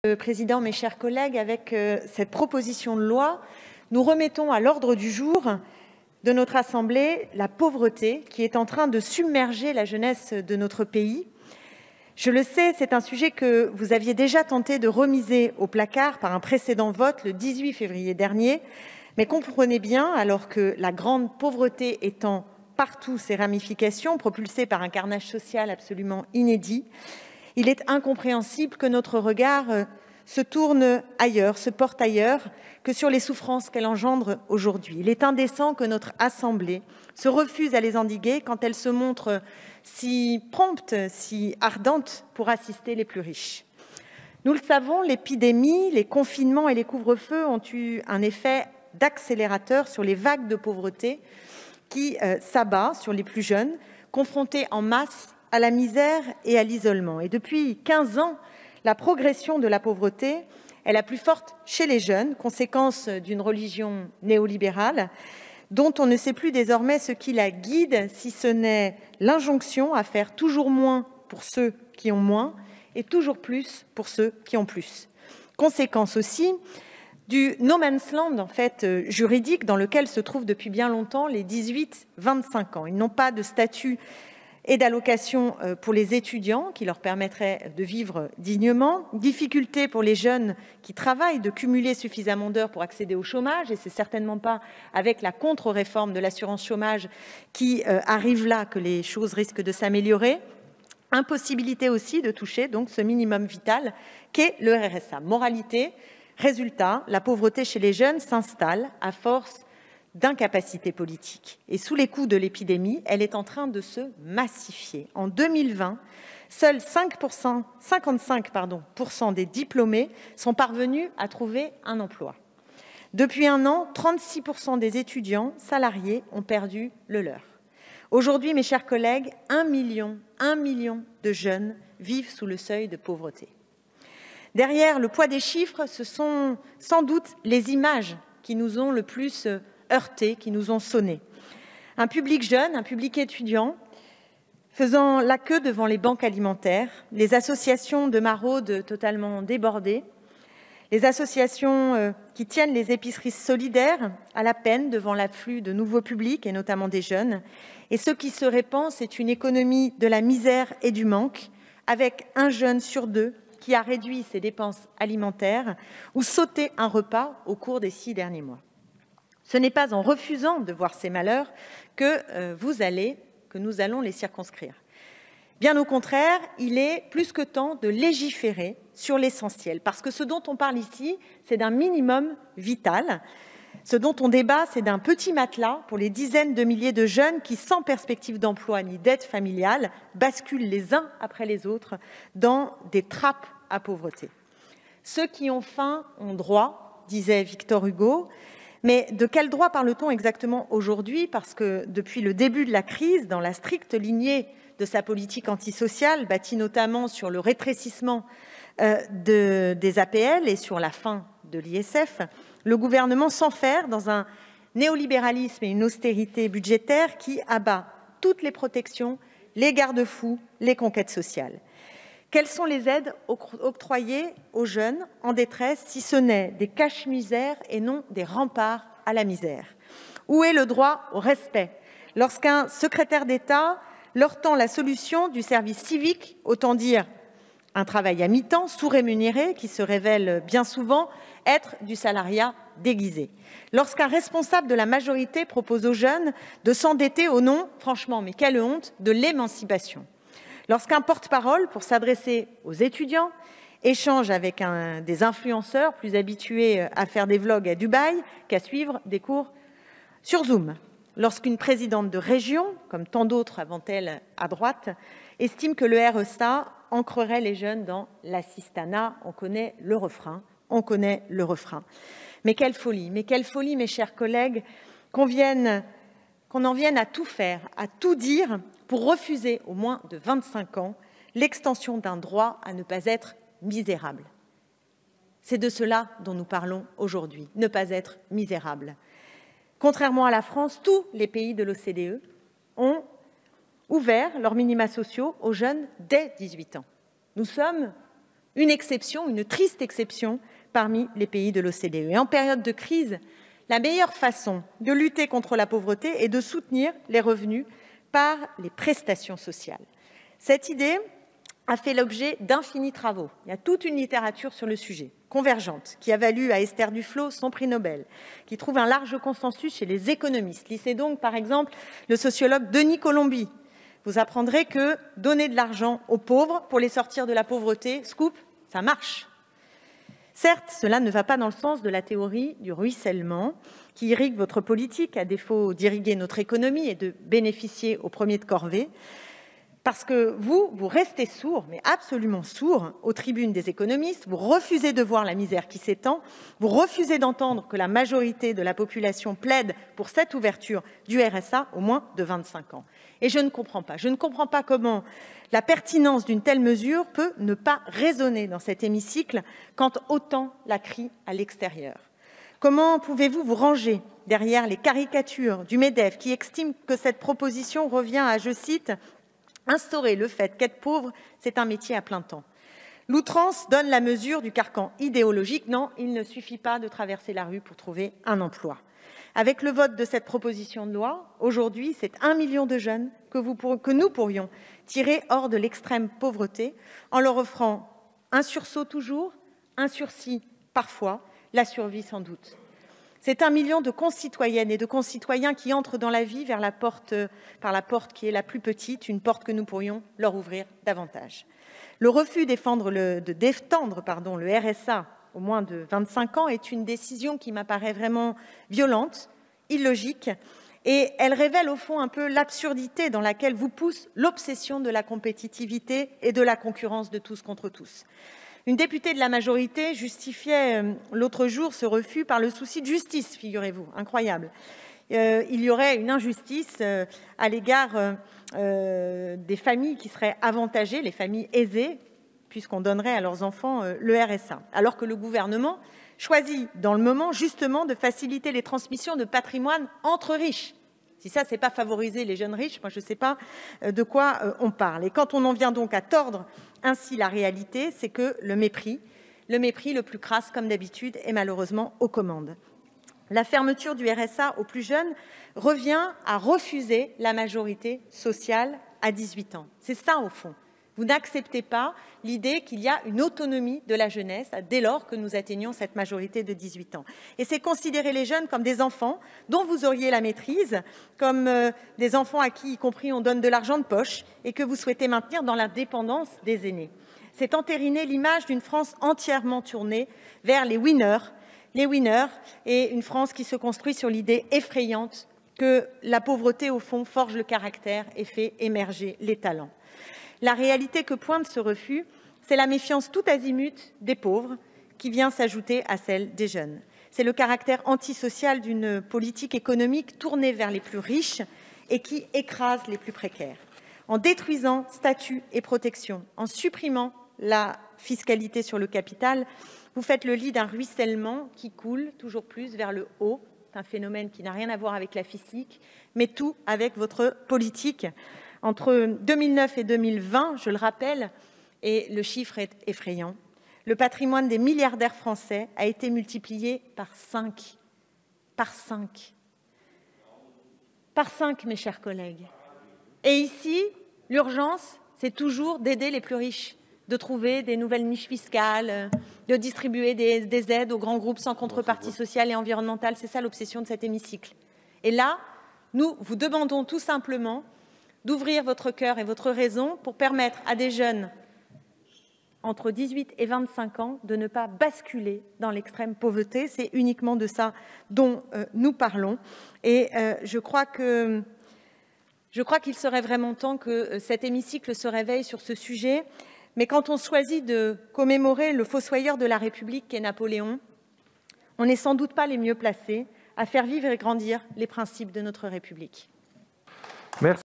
Monsieur le Président, mes chers collègues, avec cette proposition de loi, nous remettons à l'ordre du jour de notre Assemblée la pauvreté qui est en train de submerger la jeunesse de notre pays. Je le sais, c'est un sujet que vous aviez déjà tenté de remiser au placard par un précédent vote le 18 février dernier, mais comprenez bien, alors que la grande pauvreté étend partout ses ramifications, propulsée par un carnage social absolument inédit, il est incompréhensible que notre regard se tourne ailleurs, se porte ailleurs que sur les souffrances qu'elle engendre aujourd'hui. Il est indécent que notre Assemblée se refuse à les endiguer quand elle se montre si prompte, si ardente pour assister les plus riches. Nous le savons, l'épidémie, les confinements et les couvre-feux ont eu un effet d'accélérateur sur les vagues de pauvreté qui s'abat sur les plus jeunes, confrontés en masse à la misère et à l'isolement. Et depuis 15 ans, la progression de la pauvreté est la plus forte chez les jeunes, conséquence d'une religion néolibérale dont on ne sait plus désormais ce qui la guide, si ce n'est l'injonction à faire toujours moins pour ceux qui ont moins et toujours plus pour ceux qui ont plus. Conséquence aussi du no man's land juridique dans lequel se trouvent depuis bien longtemps les 18-25 ans. Ils n'ont pas de statut et d'allocations pour les étudiants qui leur permettraient de vivre dignement, difficulté pour les jeunes qui travaillent de cumuler suffisamment d'heures pour accéder au chômage, et c'est certainement pas avec la contre-réforme de l'assurance chômage qui arrive là que les choses risquent de s'améliorer. Impossibilité aussi de toucher donc ce minimum vital qu'est le RSA. Moralité, résultat, la pauvreté chez les jeunes s'installe à force d'incapacité politique. Et sous les coups de l'épidémie, elle est en train de se massifier. En 2020, seuls 55% des diplômés sont parvenus à trouver un emploi. Depuis un an, 36% des étudiants salariés ont perdu le leur. Aujourd'hui, mes chers collègues, 1 million de jeunes vivent sous le seuil de pauvreté. Derrière le poids des chiffres, ce sont sans doute les images qui nous ont le plus heurtés, qui nous ont sonnés. Un public jeune, un public étudiant, faisant la queue devant les banques alimentaires, les associations de maraudes totalement débordées, les associations qui tiennent les épiceries solidaires à la peine devant l'afflux de nouveaux publics, et notamment des jeunes. Et ce qui se répand, c'est une économie de la misère et du manque, avec un jeune sur deux qui a réduit ses dépenses alimentaires ou sauté un repas au cours des 6 derniers mois. Ce n'est pas en refusant de voir ces malheurs que nous allons les circonscrire. Bien au contraire, il est plus que temps de légiférer sur l'essentiel, parce que ce dont on parle ici, c'est d'un minimum vital. Ce dont on débat, c'est d'un petit matelas pour les dizaines de milliers de jeunes qui, sans perspective d'emploi ni d'aide familiale, basculent les uns après les autres dans des trappes à pauvreté. Ceux qui ont faim ont droit, disait Victor Hugo. Mais de quel droit parle-t-on exactement aujourd'hui? Parce que depuis le début de la crise, dans la stricte lignée de sa politique antisociale, bâtie notamment sur le rétrécissement des APL et sur la fin de l'ISF, le gouvernement s'enferre dans un néolibéralisme et une austérité budgétaire qui abat toutes les protections, les garde-fous, les conquêtes sociales. Quelles sont les aides octroyées aux jeunes en détresse, si ce n'est des cache-misères et non des remparts à la misère? Où est le droit au respect lorsqu'un secrétaire d'État leur tend la solution du service civique, autant dire un travail à mi-temps sous-rémunéré qui se révèle bien souvent être du salariat déguisé? Lorsqu'un responsable de la majorité propose aux jeunes de s'endetter au nom, franchement, mais quelle honte, de l'émancipation? Lorsqu'un porte-parole, pour s'adresser aux étudiants, échange avec des influenceurs plus habitués à faire des vlogs à Dubaï qu'à suivre des cours sur Zoom. Lorsqu'une présidente de région, comme tant d'autres avant elle à droite, estime que le RSA ancrerait les jeunes dans l'assistanat, on connaît le refrain. Mais quelle folie, mes chers collègues, qu'on en vienne à tout faire, à tout dire pour refuser aux moins de 25 ans l'extension d'un droit à ne pas être misérable. C'est de cela dont nous parlons aujourd'hui, ne pas être misérable. Contrairement à la France, tous les pays de l'OCDE ont ouvert leurs minima sociaux aux jeunes dès 18 ans. Nous sommes une exception, une triste exception parmi les pays de l'OCDE. Et en période de crise, la meilleure façon de lutter contre la pauvreté est de soutenir les revenus par les prestations sociales. Cette idée a fait l'objet d'infinis travaux. Il y a toute une littérature sur le sujet, convergente, qui a valu à Esther Duflo son prix Nobel, qui trouve un large consensus chez les économistes. Lisez donc, par exemple, le sociologue Denis Colombi. Vous apprendrez que donner de l'argent aux pauvres pour les sortir de la pauvreté, scoop, ça marche. Certes, cela ne va pas dans le sens de la théorie du ruissellement qui irrigue votre politique, à défaut d'irriguer notre économie et de bénéficier au premier de corvée. Parce que vous restez sourds, mais absolument sourds, aux tribunes des économistes, vous refusez de voir la misère qui s'étend, vous refusez d'entendre que la majorité de la population plaide pour cette ouverture du RSA au moins de 25 ans. Et je ne comprends pas comment la pertinence d'une telle mesure peut ne pas résonner dans cet hémicycle quand autant la crient à l'extérieur. Comment pouvez-vous vous ranger derrière les caricatures du MEDEF qui estime que cette proposition revient à, je cite, instaurer le fait qu'être pauvre, c'est un métier à plein temps. L'outrance donne la mesure du carcan idéologique. Non, il ne suffit pas de traverser la rue pour trouver un emploi. Avec le vote de cette proposition de loi, aujourd'hui, c'est 1 million de jeunes que nous pourrions tirer hors de l'extrême pauvreté en leur offrant un sursaut toujours, un sursis parfois, la survie sans doute. C'est 1 million de concitoyennes et de concitoyens qui entrent dans la vie par la porte qui est la plus petite, une porte que nous pourrions leur ouvrir davantage. Le refus d'étendre le RSA au moins de 25 ans est une décision qui m'apparaît vraiment violente, illogique, et elle révèle au fond un peu l'absurdité dans laquelle vous pousse l'obsession de la compétitivité et de la concurrence de tous contre tous. Une députée de la majorité justifiait l'autre jour ce refus par le souci de justice, figurez-vous, incroyable. Il y aurait une injustice à l'égard des familles qui seraient avantagées, les familles aisées, puisqu'on donnerait à leurs enfants le RSA, alors que le gouvernement choisit dans le moment justement de faciliter les transmissions de patrimoine entre riches. Si ça, c'est pas favoriser les jeunes riches, moi je ne sais pas de quoi on parle. Et quand on en vient donc à tordre ainsi la réalité, c'est que le mépris le plus crasse comme d'habitude est malheureusement aux commandes. La fermeture du RSA aux plus jeunes revient à refuser la majorité sociale à 18 ans. C'est ça au fond. Vous n'acceptez pas l'idée qu'il y a une autonomie de la jeunesse dès lors que nous atteignons cette majorité de 18 ans. Et c'est considérer les jeunes comme des enfants dont vous auriez la maîtrise, comme des enfants à qui, y compris, on donne de l'argent de poche et que vous souhaitez maintenir dans la dépendance des aînés. C'est entériner l'image d'une France entièrement tournée vers les winners, et une France qui se construit sur l'idée effrayante que la pauvreté, au fond, forge le caractère et fait émerger les talents. La réalité que pointe ce refus, c'est la méfiance tout azimut des pauvres qui vient s'ajouter à celle des jeunes. C'est le caractère antisocial d'une politique économique tournée vers les plus riches et qui écrase les plus précaires. En détruisant statut et protection, en supprimant la fiscalité sur le capital, vous faites le lit d'un ruissellement qui coule toujours plus vers le haut. C'est un phénomène qui n'a rien à voir avec la physique, mais tout avec votre politique. Entre 2009 et 2020, je le rappelle, et le chiffre est effrayant, le patrimoine des milliardaires français a été multiplié par 5. Par 5. Par 5, mes chers collègues. Et ici, l'urgence, c'est toujours d'aider les plus riches, de trouver des nouvelles niches fiscales, de distribuer des aides aux grands groupes sans contrepartie sociale et environnementale. C'est ça l'obsession de cet hémicycle. Et là, nous vous demandons tout simplement d'ouvrir votre cœur et votre raison pour permettre à des jeunes entre 18 et 25 ans de ne pas basculer dans l'extrême pauvreté. C'est uniquement de ça dont nous parlons. Et je crois qu'il serait vraiment temps que cet hémicycle se réveille sur ce sujet. Mais quand on choisit de commémorer le fossoyeur de la République qu'est Napoléon, on n'est sans doute pas les mieux placés à faire vivre et grandir les principes de notre République.